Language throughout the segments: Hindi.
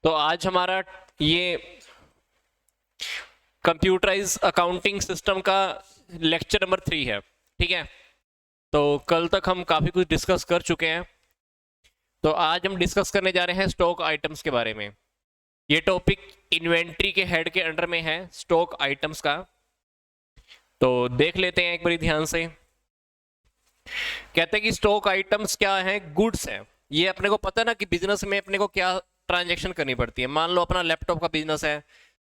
तो आज हमारा ये कंप्यूटराइज अकाउंटिंग सिस्टम का लेक्चर नंबर 3 है। ठीक है, तो कल तक हम काफ़ी कुछ डिस्कस कर चुके हैं। तो आज हम डिस्कस करने जा रहे हैं स्टॉक आइटम्स के बारे में। ये टॉपिक इन्वेंट्री के हेड के अंडर में है, स्टॉक आइटम्स का। तो देख लेते हैं एक बारी ध्यान से। कहते हैं कि स्टॉक आइटम्स क्या है, गुड्स है। ये अपने को पता है ना कि बिजनेस में अपने को क्या ट्रांजैक्शन करनी पड़ती है। मान लो अपना लैपटॉप का बिजनेस है,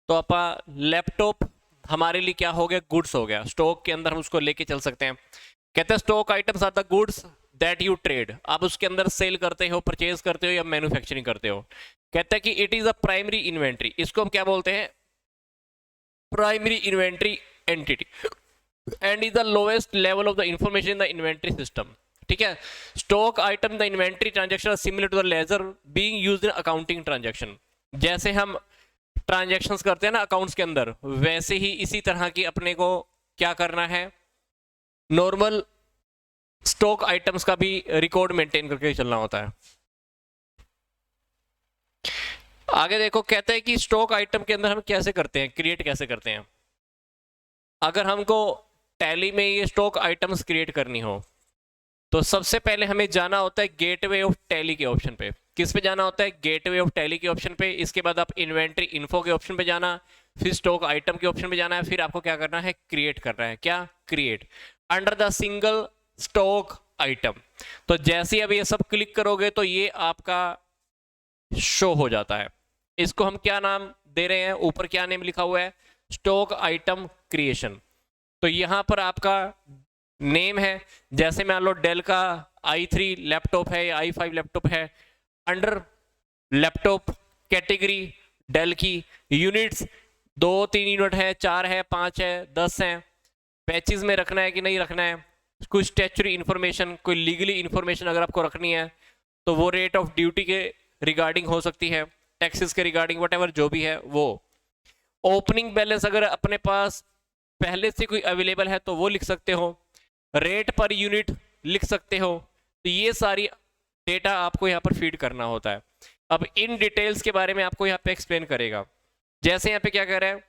तो अपना लैपटॉप हमारे लिए क्या हो गया, गुड्स हो गया। स्टॉक के अंदर हम उसको लेके चल सकते हैं। कहते हैं stock items are the goods that you trade. आप उसके अंदर सेल करते हो, परचेज करते हो या मैन्युफैक्चरिंग करते हो। कहते हैं कि it is a primary inventory. इसको हम क्या बोलते हैं, primary inventory entity, and is the lowest level of the information in the inventory system. ठीक है, stock item the inventory transaction similar to the ledger being used in accounting transaction. जैसे हम ट्रांजैक्शंस करते हैं ना अकाउंट्स के अंदर, वैसे ही इसी तरह की अपने को क्या करना है, नॉर्मल स्टॉक आइटम्स का भी रिकॉर्ड मेंटेन करके चलना होता है। आगे देखो, कहते हैं कि स्टॉक आइटम के अंदर हम कैसे करते हैं, क्रिएट कैसे करते हैं। अगर हमको टैली में ये स्टॉक आइटम्स क्रिएट करनी हो, तो सबसे पहले हमें जाना होता है गेटवे ऑफ टैली के ऑप्शन पे। किस पे जाना होता है, गेटवे ऑफ टैली के ऑप्शन पे। इसके बाद आप इन्वेंट्री इन्फो के ऑप्शन पे जाना, फिर स्टॉक आइटम के ऑप्शन पे जाना है, फिर आपको क्या करना है, क्रिएट करना है। क्या, create under the single stock item. तो जैसे ही अब ये सब क्लिक करोगे तो ये आपका शो हो जाता है। इसको हम क्या नाम दे रहे हैं, ऊपर क्या नेम लिखा हुआ है, स्टॉक आइटम क्रिएशन। तो यहां पर आपका नेम है, जैसे मान लो डेल का i3 लैपटॉप है या i5 लैपटॉप है, अंडर लैपटॉप कैटेगरी डेल की, यूनिट्स 2-3 यूनिट है, 4 है, 5 है, 10 है, पैचेस में रखना है कि नहीं रखना है, कुछ स्टैच्यूटरी इंफॉर्मेशन, कोई लीगली इंफॉर्मेशन अगर आपको रखनी है तो वो रेट ऑफ ड्यूटी के रिगार्डिंग हो सकती है, टैक्सेस के रिगार्डिंग, वट जो भी है वो। ओपनिंग बैलेंस अगर अपने पास पहले से कोई अवेलेबल है तो वो लिख सकते हो, रेट पर यूनिट लिख सकते हो। तो ये सारी डेटा आपको यहाँ पर फीड करना होता है। अब इन डिटेल्स के बारे में आपको यहाँ पे एक्सप्लेन करेगा। जैसे यहाँ पे क्या कह रहा है,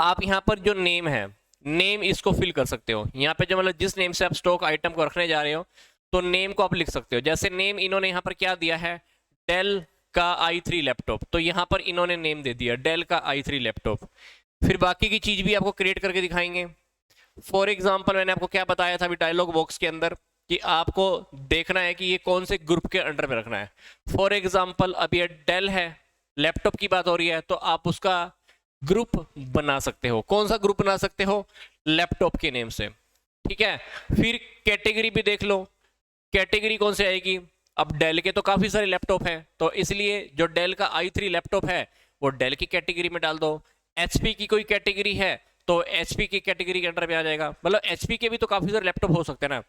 आप यहाँ पर जो नेम है, नेम इसको फिल कर सकते हो। यहाँ पे जो मतलब जिस नेम से आप स्टॉक आइटम को रखने जा रहे हो, तो नेम को आप लिख सकते हो। जैसे नेम इन्होंने यहाँ पर क्या दिया है, डेल का i3 लैपटॉप, तो यहाँ पर इन्होंने नेम दे दिया डेल का i3 लैपटॉप। फिर बाकी की चीज भी आपको क्रिएट करके दिखाएंगे। फॉर एग्जाम्पल मैंने आपको क्या बताया था अभी डायलॉग बॉक्स के अंदर, कि आपको देखना है कि ये कौन से ग्रुप के अंडर में रखना है। फॉर एग्जाम्पल अब ये डेल है, लैपटॉप की बात हो रही है, तो आप उसका ग्रुप बना सकते हो। कौन सा ग्रुप बना सकते हो, लैपटॉप के नेम से। ठीक है, फिर कैटेगरी भी देख लो, कैटेगरी कौन सी आएगी। अब डेल के तो काफी सारे लैपटॉप हैं, तो इसलिए जो डेल का i3 लैपटॉप है वो डेल की कैटेगरी में डाल दो। एचपी की कोई कैटेगरी है तो एचपी की कैटेगरी के अंडर में आ जाएगा। मतलब एचपी के भी तो काफी सारे लैपटॉप हो सकते हैं ना,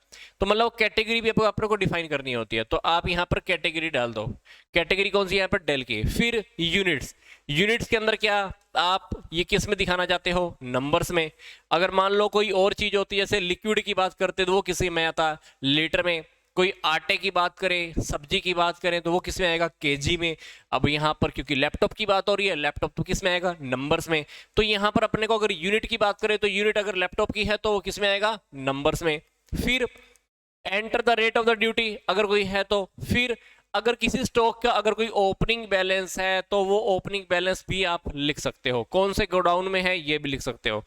तो मतलब कैटेगरी भी अपने को डिफाइन करनी होती है। तो आप यहाँ पर कैटेगरी डाल दो। कैटेगरी कौन सी है, यहाँ पर डेल की। फिर यूनिट्स, यूनिट्स के अंदर क्या आप ये किस में दिखाना चाहते हो, नंबर्स में। अगर मान लो कोई और चीज होती है, जैसे लिक्विड की बात करते तो वो किसी में आता, लीटर में। कोई आटे की बात करें, सब्जी की बात करें, तो वो किस में आएगा, केजी में। अब यहाँ पर क्योंकि लैपटॉप की बात हो रही है, लैपटॉप तो किस में आएगा, नंबर्स में। तो यहाँ पर अपने को अगर यूनिट की बात करें तो यूनिट अगर लैपटॉप की है तो वो किस में आएगा, नंबर्स में। फिर enter the rate of the duty अगर कोई है तो। फिर अगर किसी स्टॉक का अगर कोई ओपनिंग बैलेंस है तो वो ओपनिंग बैलेंस भी आप लिख सकते हो, कौन से गोडाउन में है ये भी लिख सकते हो।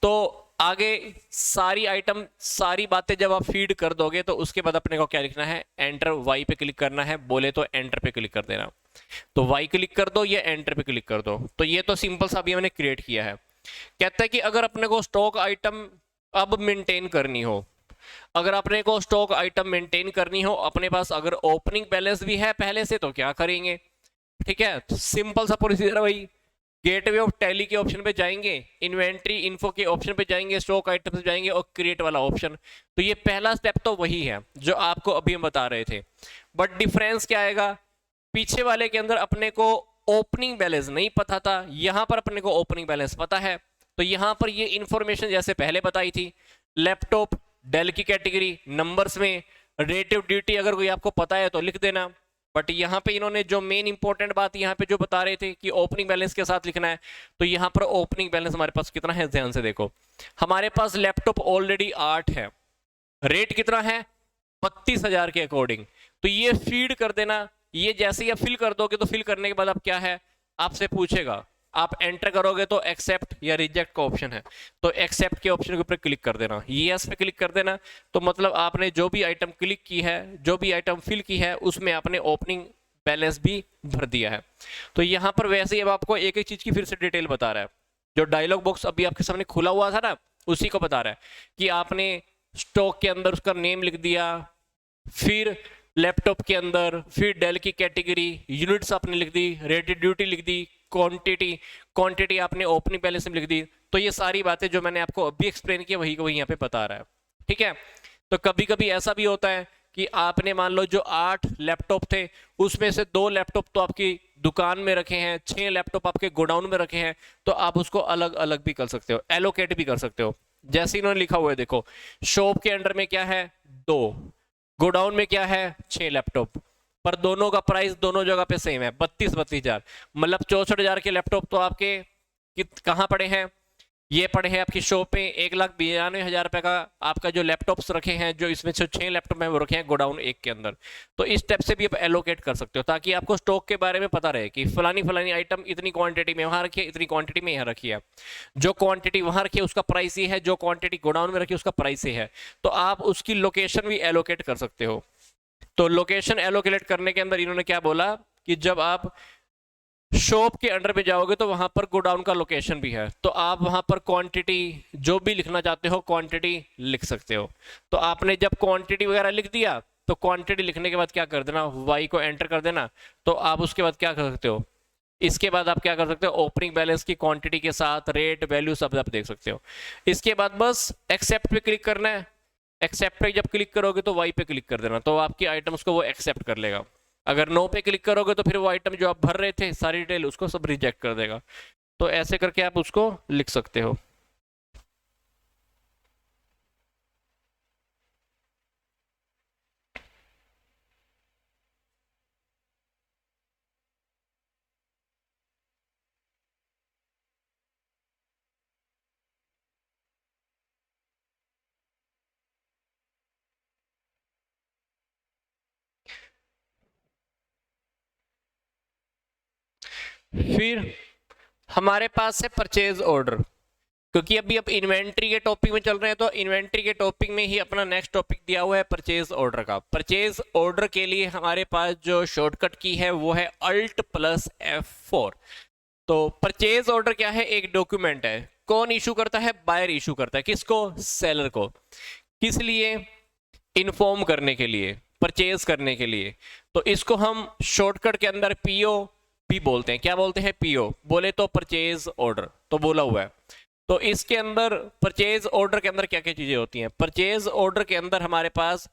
तो आगे सारी आइटम, सारी बातें जब आप फीड कर दोगे तो उसके बाद अपने को क्या लिखना है, एंटर वाई पे क्लिक करना है। बोले तो एंटर पे क्लिक कर देना, तो वाई क्लिक कर दो या एंटर पे क्लिक कर दो। तो ये तो सिंपल सा भी हमने क्रिएट किया है। कहता है कि अगर अपने को स्टॉक आइटम अब मेंटेन करनी हो, अगर अपने को स्टॉक आइटम मेंटेन करनी हो, अपने पास अगर ओपनिंग बैलेंस भी है पहले से, तो क्या करेंगे। ठीक है, तो सिंपल सा प्रोसीजर है भाई। गेटवे ऑफ टैली के ऑप्शन पे जाएंगे, इन्वेंट्री इन्फो के ऑप्शन पे जाएंगे, स्टॉक आइटम पे जाएंगे और क्रिएट वाला ऑप्शन। तो ये पहला स्टेप तो वही है जो आपको अभी हम बता रहे थे, बट डिफरेंस क्या आएगा, पीछे वाले के अंदर अपने को ओपनिंग बैलेंस नहीं पता था, यहां पर अपने को ओपनिंग बैलेंस पता है। तो यहां पर ये इंफॉर्मेशन जैसे पहले बताई थी, लैपटॉप डेल की कैटेगरी, नंबर्स में, रेट ऑफ ड्यूटी अगर कोई आपको पता है तो लिख देना, बट यहाँ पे इन्होंने जो मेन इंपॉर्टेंट बात यहाँ पे जो बता रहे थे कि ओपनिंग बैलेंस के साथ लिखना है, तो यहाँ पर ओपनिंग बैलेंस हमारे पास कितना है, ध्यान से देखो। हमारे पास लैपटॉप ऑलरेडी 8 है, रेट कितना है 32,000 के अकॉर्डिंग, तो ये फीड कर देना। ये जैसे ही आप फिल कर दोगे तो फिल करने के बाद आप क्या है, आपसे पूछेगा, आप एंटर करोगे तो एक्सेप्ट या रिजेक्ट का ऑप्शन है, तो एक्सेप्ट के ऑप्शन के ऊपर क्लिक कर देना, यस पे क्लिक कर देना। तो मतलब आपने जो भी आइटम क्लिक की है, जो भी आइटम फिल की है, उसमें आपने ओपनिंग बैलेंस भी भर दिया है। तो यहाँ पर वैसे ही अब आपको एक एक चीज की फिर से डिटेल बता रहा है। जो डायलॉग बॉक्स अभी आपके सामने खुला हुआ था ना, उसी को बता रहा है कि आपने स्टॉक के अंदर उसका नेम लिख दिया, फिर लैपटॉप के अंदर, फिर डेल की कैटेगरी, यूनिट्स आपने लिख दी, रेटेड ड्यूटी लिख दी, क्वांटिटी आपने ओपनिंग बैलेंस में लिख दी। तो ये सारी बातें जो मैंने आपको अभी एक्सप्लेन किया वही को वही यहाँ पे बता रहा है, ठीक है। तो कभी कभी ऐसा भी होता है कि आपने मान लो जो 8 लैपटॉप थे उसमें से 2 लैपटॉप तो आपकी दुकान में रखे हैं, 6 लैपटॉप आपके गोडाउन में रखे हैं, तो आप उसको अलग अलग भी कर सकते हो, एलोकेट भी कर सकते हो। जैसे इन्होंने लिखा हुआ है, देखो शॉप के अंडर में क्या है 2, गोडाउन में क्या है 6 लैपटॉप, पर दोनों का प्राइस दोनों जगह पे सेम है 32,000, मतलब 64,000 के लैपटॉप तो आपके कहाँ पड़े हैं, ये पड़े हैं आपकी शॉप पे 1,92,000 रुपए का आपका जो लैपटॉप्स रखे हैं, जो इसमें से 6 लैपटॉप है वो रखे हैं गोडाउन 1 के अंदर। तो इस स्टेप से भी आप एलोकेट कर सकते हो ताकि आपको स्टॉक के बारे में पता रहे कि फलानी फलानी आइटम इतनी क्वांटिटी में वहां रखी है, इतनी क्वांटिटी में यहाँ रखी है, जो क्वांटिटी वहां रखी है उसका प्राइस ये है, जो क्वांटिटी गोडाउन में रखी है उसका प्राइस ये है। तो आप उसकी लोकेशन भी एलोकेट कर सकते हो। तो लोकेशन एलोकेट करने के अंदर इन्होंने क्या बोला कि जब आप शॉप के अंडर में जाओगे तो वहां पर गोडाउन का लोकेशन भी है, तो आप वहां पर क्वांटिटी जो भी लिखना चाहते हो क्वांटिटी लिख सकते हो। तो आपने जब क्वांटिटी वगैरह लिख दिया तो क्वांटिटी लिखने के बाद क्या कर देना, वाई को एंटर कर देना। तो आप उसके बाद क्या कर सकते हो, इसके बाद आप क्या कर सकते हो, ओपनिंग बैलेंस की क्वांटिटी के साथ रेट वैल्यू सब आप देख सकते हो। इसके बाद बस एक्सेप्ट पे क्लिक करना है। एक्सेप्ट पे जब क्लिक करोगे तो वाई पे क्लिक कर देना, तो आपकी आइटम्स को वो एक्सेप्ट कर लेगा। अगर नो पे क्लिक करोगे तो फिर वो आइटम जो आप भर रहे थे सारी डिटेल उसको सब रिजेक्ट कर देगा। तो ऐसे करके आप उसको लिख सकते हो। फिर हमारे पास है परचेज ऑर्डर, क्योंकि अभी अब इन्वेंट्री के टॉपिक में चल रहे हैं तो इन्वेंट्री के टॉपिक में ही अपना नेक्स्ट टॉपिक दिया हुआ है परचेज ऑर्डर का। परचेज ऑर्डर के लिए हमारे पास जो शॉर्टकट की है वो है Alt+F4। तो परचेज ऑर्डर क्या है, एक डॉक्यूमेंट है, कौन इशू करता है, बायर इशू करता है, किसको, सेलर को, किस लिए, इन्फॉर्म करने के लिए, परचेज करने के लिए। तो इसको हम शॉर्टकट के अंदर पीओ भी बोलते हैं। क्या बोलते हैं, पीओ बोले तो परचेज ऑर्डर तो बोला हुआ है। तो इसके अंदर परचेज ऑर्डर के अंदर क्या क्या चीजें होती हैं, परचेज ऑर्डर के अंदर हमारे पास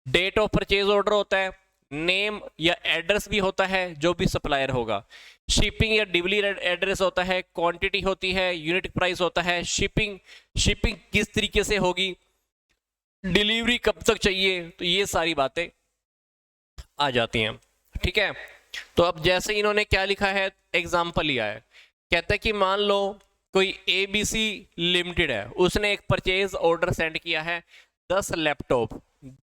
डेट ऑफ परचेज ऑर्डर होता है, नेम या एड्रेस भी होता है जो भी सप्लायर होगा, शिपिंग या डिलीवरी एड्रेस होता है, क्वांटिटी होती है, यूनिट प्राइस होता है, शिपिंग किस तरीके से होगी, डिलीवरी कब तक चाहिए, तो ये सारी बातें आ जाती हैं, ठीक है। तो अब जैसे इन्होंने क्या लिखा है, एग्जाम्पल लिया है, कहता है कि मान लो कोई ABC लिमिटेड है, उसने एक परचेज ऑर्डर सेंड किया है 10 लैपटॉप,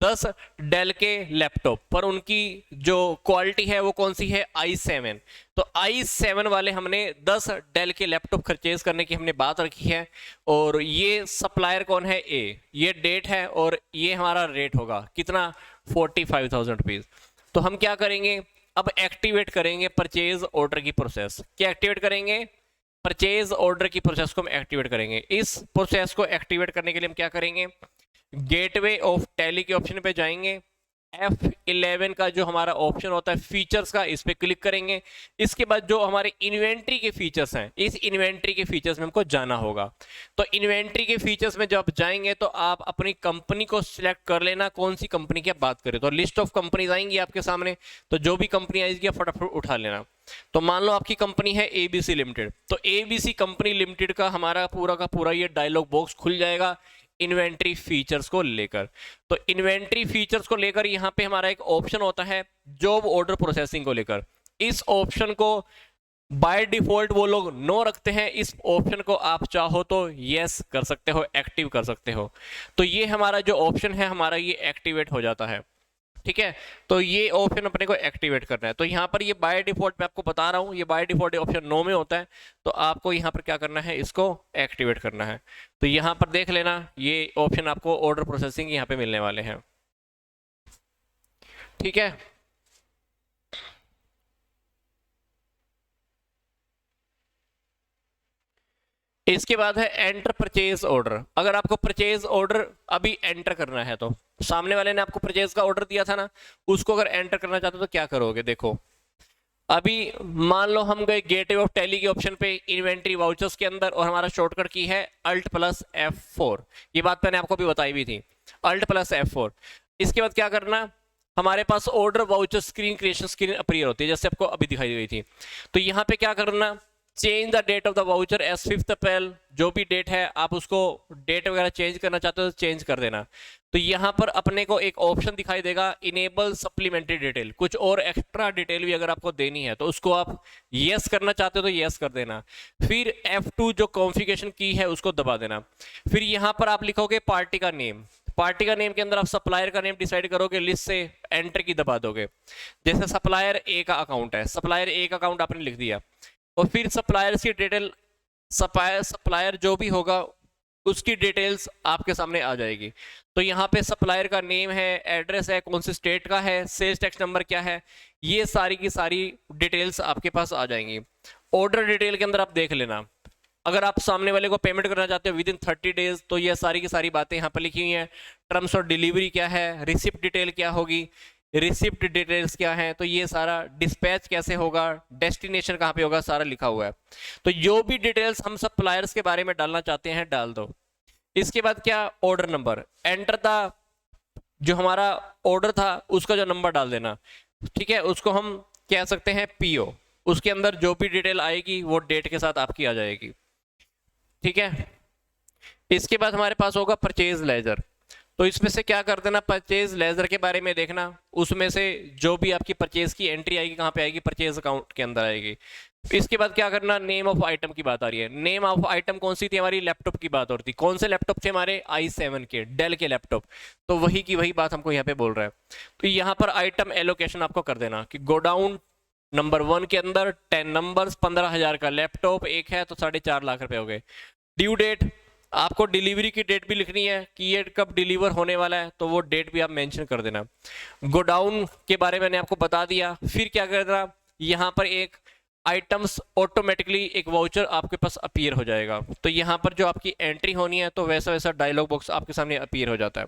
10 डेल के लैपटॉप, पर उनकी जो क्वालिटी है वो कौन सी है, i7। तो i7 वाले हमने 10 डेल के लैपटॉप परचेज करने की हमने बात रखी है, और ये सप्लायर कौन है, A, ये डेट है और ये हमारा रेट होगा कितना, 45,000 रुपीज। तो हम क्या करेंगे, अब एक्टिवेट करेंगे परचेज ऑर्डर की प्रोसेस। क्या एक्टिवेट करेंगे, परचेज ऑर्डर की प्रोसेस को हम एक्टिवेट करेंगे। इस प्रोसेस को एक्टिवेट करने के लिए हम क्या करेंगे, गेटवे ऑफ टैली के ऑप्शन पे जाएंगे, F11 का जो हमारा ऑप्शन होता है फीचर्स का, इस पे क्लिक करेंगे। इसके बाद जो हमारे इन्वेंट्री के फीचर्स हैं, इस इन्वेंट्री के फीचर्स में हमको जाना होगा। तो इन्वेंट्री के फीचर्स में जब जाएंगे तो आप अपनी कंपनी को सिलेक्ट कर लेना, कौन सी कंपनी की आप बात करें। तो लिस्ट ऑफ कंपनीज आएंगी आपके सामने, तो जो भी कंपनी आएगी फटाफट उठा लेना। तो मान लो आपकी कंपनी है ABC लिमिटेड, तो ABC कंपनी लिमिटेड का हमारा पूरा का पूरा ये डायलॉग बॉक्स खुल जाएगा। इन्वेंट्री फीचर्स को लेकर। तो इन्वेंट्री फीचर्स को लेकर यहाँ पे हमारा एक ऑप्शन होता है जॉब ऑर्डर प्रोसेसिंग को लेकर। इस ऑप्शन को बाय डिफॉल्ट वो लोग नो रखते हैं, इस ऑप्शन को आप चाहो तो यस कर सकते हो, एक्टिव कर सकते हो। तो ये हमारा जो ऑप्शन है हमारा ये एक्टिवेट हो जाता है, ठीक है। तो ये ऑप्शन अपने को एक्टिवेट करना है। तो यहाँ पर ये बाय डिफॉल्ट मैं आपको बता रहा हूँ, ये बाय डिफॉल्ट ऑप्शन नो में होता है, तो आपको यहाँ पर क्या करना है, इसको एक्टिवेट करना है। तो यहाँ पर देख लेना, ये ऑप्शन आपको ऑर्डर प्रोसेसिंग यहाँ पे मिलने वाले हैं, ठीक है। इसके बाद है एंटर परचेज ऑर्डर। अगर आपको परचेज ऑर्डर अभी एंटर करना है, तो सामने वाले ने आपको परचेज का ऑर्डर दिया था ना, उसको अगर एंटर करना चाहते हो तो क्या करोगे, देखो अभी मान लो हम गए गेटवे ऑफ टैली के ऑप्शन पे इन्वेंट्री वाउचर्स के अंदर, और हमारा शॉर्टकट की है Alt+F4। ये बात मैंने आपको भी बताई भी थी, Alt+F4। इसके बाद क्या करना, हमारे पास order voucher screen creation screen appear होती है, जैसे आपको अभी दिखाई गई थी। तो यहाँ पे क्या करना, change the date of the voucher as 5 April, जो भी डेट है आप उसको डेट वगैरह चेंज करना चाहते हो तो चेंज कर देना। तो यहाँ पर अपने को एक ऑप्शन दिखाई देगा इनेबल सप्लीमेंट्री डिटेल, कुछ और एक्स्ट्रा डिटेल भी अगर आपको देनी है तो उसको आप यस करना चाहते हो तो यस कर देना। फिर F2 जो कॉन्फ़िगरेशन की है उसको दबा देना। फिर यहाँ पर आप लिखोगे पार्टी का नेम, पार्टी का नेम के अंदर आप सप्लायर का नेम डिसाइड करोगे, लिस्ट से एंटर की दबा दोगे। जैसे सप्लायर ए का अकाउंट है, सप्लायर ए का अकाउंट आपने लिख दिया, और फिर सप्लायर की डिटेल, सप्लायर जो भी होगा उसकी डिटेल्स आपके सामने आ जाएगी। तो यहाँ पे सप्लायर का नेम है, एड्रेस है, कौन सी स्टेट का है, सेल्स टैक्स नंबर क्या है, ये सारी की सारी डिटेल्स आपके पास आ जाएंगी। ऑर्डर डिटेल के अंदर आप देख लेना, अगर आप सामने वाले को पेमेंट करना चाहते हो विद इन 30 डेज तो ये सारी की सारी बातें यहाँ पर लिखी हुई हैं। टर्म्स ऑफ डिलीवरी क्या है, रिसिप्ट डिटेल क्या होगी, रिसिप्ट डिटेल्स क्या है, तो ये सारा डिस्पैच कैसे होगा, डेस्टिनेशन कहाँ पे होगा, सारा लिखा हुआ है। तो जो भी डिटेल्स हम सप्लायर्स के बारे में डालना चाहते हैं डाल दो। इसके बाद क्या, ऑर्डर नंबर, एंटर द, जो हमारा ऑर्डर था उसका जो नंबर डाल देना, ठीक है, उसको हम कह सकते हैं PO। उसके अंदर जो भी डिटेल आएगी वो डेट के साथ आपकी आ जाएगी, ठीक है। इसके बाद हमारे पास होगा परचेज लेजर। तो इसमें से क्या कर देना, परचेज लेजर के बारे में देखना, उसमें से जो भी आपकी परचेज की एंट्री आएगी कहाँ पे आएगी, परचेज अकाउंट के अंदर आएगी। इसके बाद क्या करना, नेम ऑफ आइटम की बात आ रही है। नेम ऑफ आइटम कौन सी थी हमारी, लैपटॉप की बात हो रही थी। कौन से लैपटॉप थे हमारे, i7 के, डेल के लैपटॉप। तो वही की वही बात हमको यहाँ पे बोल रहा है। तो यहाँ पर आइटम एलोकेशन आपको कर देना कि गोडाउन नंबर 1 के अंदर 10 नंबर्स, 15,000 का लैपटॉप एक है तो 4.5 लाख रुपए हो गए। ड्यू डेट, आपको डिलीवरी की डेट भी लिखनी है कि ये कब डिलीवर होने वाला है, तो वो डेट भी आप मेंशन कर देना। गोडाउन के बारे में मैंने आपको बता दिया। फिर क्या करना, यहाँ पर एक आइटम्स ऑटोमेटिकली एक वाउचर आपके पास अपीयर हो जाएगा। तो यहाँ पर जो आपकी एंट्री होनी है तो वैसा वैसा डायलॉग बॉक्स आपके सामने अपीयर हो जाता है।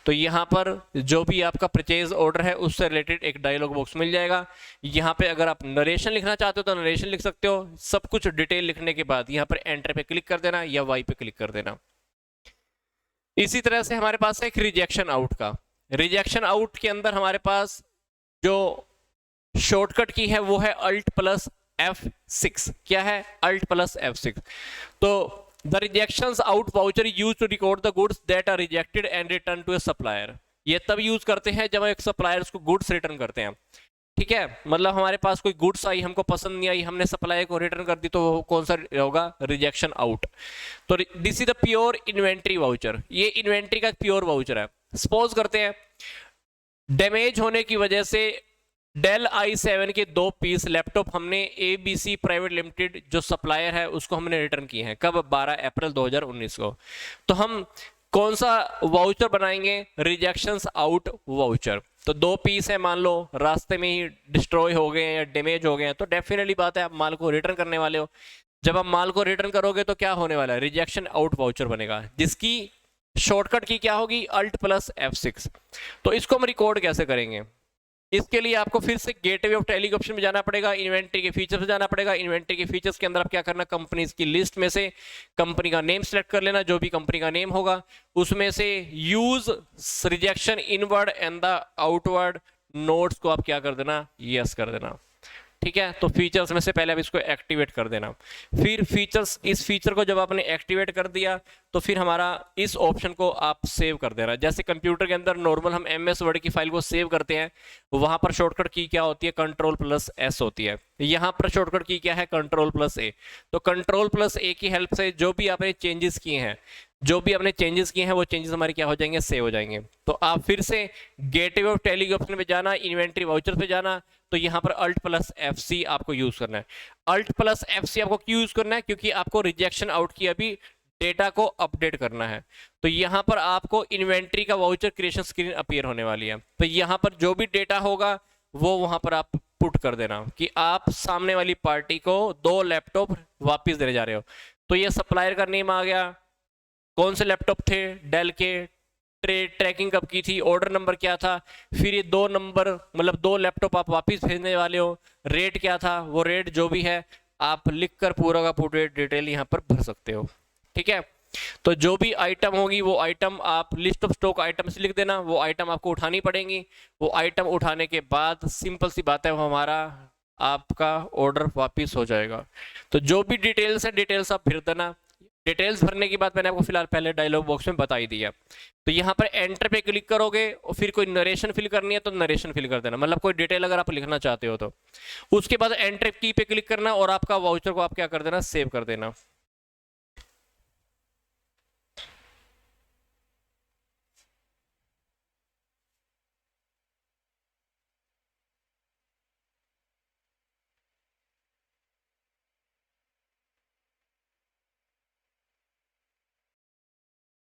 तो यहाँ पर जो भी आपका परचेज ऑर्डर है उससे रिलेटेड एक डायलॉग बॉक्स मिल जाएगा। यहाँ पे अगर आप नरेशन लिखना चाहते हो तो नरेशन लिख सकते हो। सब कुछ डिटेल लिखने के बाद यहाँ पर एंटर पे क्लिक कर देना या वाई पे क्लिक कर देना। इसी तरह से हमारे पास है एक रिजेक्शन आउट का। रिजेक्शन आउट के अंदर हमारे पास जो शॉर्टकट की है वो है Alt+F6। क्या है, Alt+F6। तो The rejections out voucher is used to record the goods that are rejected and returned to a supplier। ये तब यूज करते हैं जब हम एक सप्लायर्स को गुड्स रिटर्न करते हैं, ठीक है। मतलब हमारे पास कोई गुड्स आई, हमको पसंद नहीं आई, हमने सप्लायर को रिटर्न कर दी, तो वो कौन सा होगा, रिजेक्शन आउट। तो this is the pure inventory voucher. ये इन्वेंट्री का प्योर वाउचर है। सपोज करते हैं डैमेज होने की वजह से डेल i7 के 2 पीस लैपटॉप हमने ABC प्राइवेट लिमिटेड जो सप्लायर है उसको हमने रिटर्न किए हैं, कब, 12 अप्रैल 2019 को। तो हम कौन सा वाउचर बनाएंगे, रिजेक्शंस आउट वाउचर। तो 2 पीस है, मान लो रास्ते में ही डिस्ट्रॉय हो गए हैं या डैमेज हो गए हैं, तो डेफिनेटली बात है आप माल को रिटर्न करने वाले हो। जब आप माल को रिटर्न करोगे तो क्या होने वाला है, रिजेक्शन आउट वाउचर बनेगा, जिसकी शॉर्टकट की क्या होगी, Alt+F6। तो इसको हम रिकॉर्ड कैसे करेंगे, इसके लिए आपको फिर से गेटवे ऑफ टैली के ऑप्शन में जाना पड़ेगा, इन्वेंट्री के फीचर्स में जाना पड़ेगा। इन्वेंट्री के फीचर्स के अंदर आप क्या करना, कंपनीज की लिस्ट में से कंपनी का नेम सेलेक्ट कर लेना, जो भी कंपनी का नेम होगा उसमें से use rejection inward and the outward notes को आप क्या कर देना, यस कर देना, ठीक है, तो फीचर्स में से पहले आप इसको एक्टिवेट कर देना। फिर फीचर्स, इस फीचर को जब आपने एक्टिवेट कर दिया तो फिर हमारा इस ऑप्शन को आप सेव कर देना। जैसे कंप्यूटर के अंदर नॉर्मल हम MS वर्ड की फाइल को सेव करते हैं, वहां पर शॉर्टकट की क्या होती है, Ctrl+S होती है। यहाँ पर शॉर्टकट की क्या है, Ctrl+A। तो Ctrl+A की हेल्प से जो भी आपने चेंजेस किए हैं, वो चेंजेस हमारे क्या हो जाएंगे, सेव हो जाएंगे। तो आप फिर से गेटवे ऑफ टैली के ऑप्शन पे जाना, इन्वेंटरी वाउचर पे जाना, तो यहाँ पर Alt+FC आपको यूज करना है। Alt+FC आपको क्यों यूज करना है, क्योंकि आपको रिजेक्शन आउट की अभी डेटा को अपडेट करना है। तो यहाँ पर आपको इन्वेंटरी का वाउचर क्रिएशन स्क्रीन अपीयर होने वाली है। तो यहाँ पर जो भी डेटा होगा वो वहां पर आप पुट कर देना कि आप सामने वाली पार्टी को 2 लैपटॉप वापस देने जा रहे हो। तो ये सप्लायर का नेम आ गया, कौन से लैपटॉप थे, डेल के, ट्रैकिंग कब की थी, ऑर्डर नंबर क्या था, फिर ये 2 नंबर मतलब 2 लैपटॉप आप वापस भेजने वाले हो, रेट क्या था, वो रेट जो भी है आप लिखकर पूरा का पूरा डिटेल यहाँ पर भर सकते हो। ठीक है, तो जो भी आइटम होगी वो आइटम आप लिस्ट ऑफ स्टॉक आइटम से लिख देना, वो आइटम आपको उठानी पड़ेंगी। वो आइटम उठाने के बाद सिंपल सी बात है, वो हमारा आपका ऑर्डर वापस हो जाएगा। तो जो भी डिटेल्स है डिटेल्स आप भर देना। डिटेल्स भरने की बात मैंने आपको फिलहाल पहले डायलॉग बॉक्स में बता ही दिया। तो यहाँ पर एंटर पे क्लिक करोगे और फिर कोई नरेशन फिल करनी है तो नरेशन फिल कर देना, मतलब कोई डिटेल अगर आप लिखना चाहते हो तो। उसके बाद एंटर की पे क्लिक करना और आपका वाउचर को आप क्या कर देना, सेव कर देना।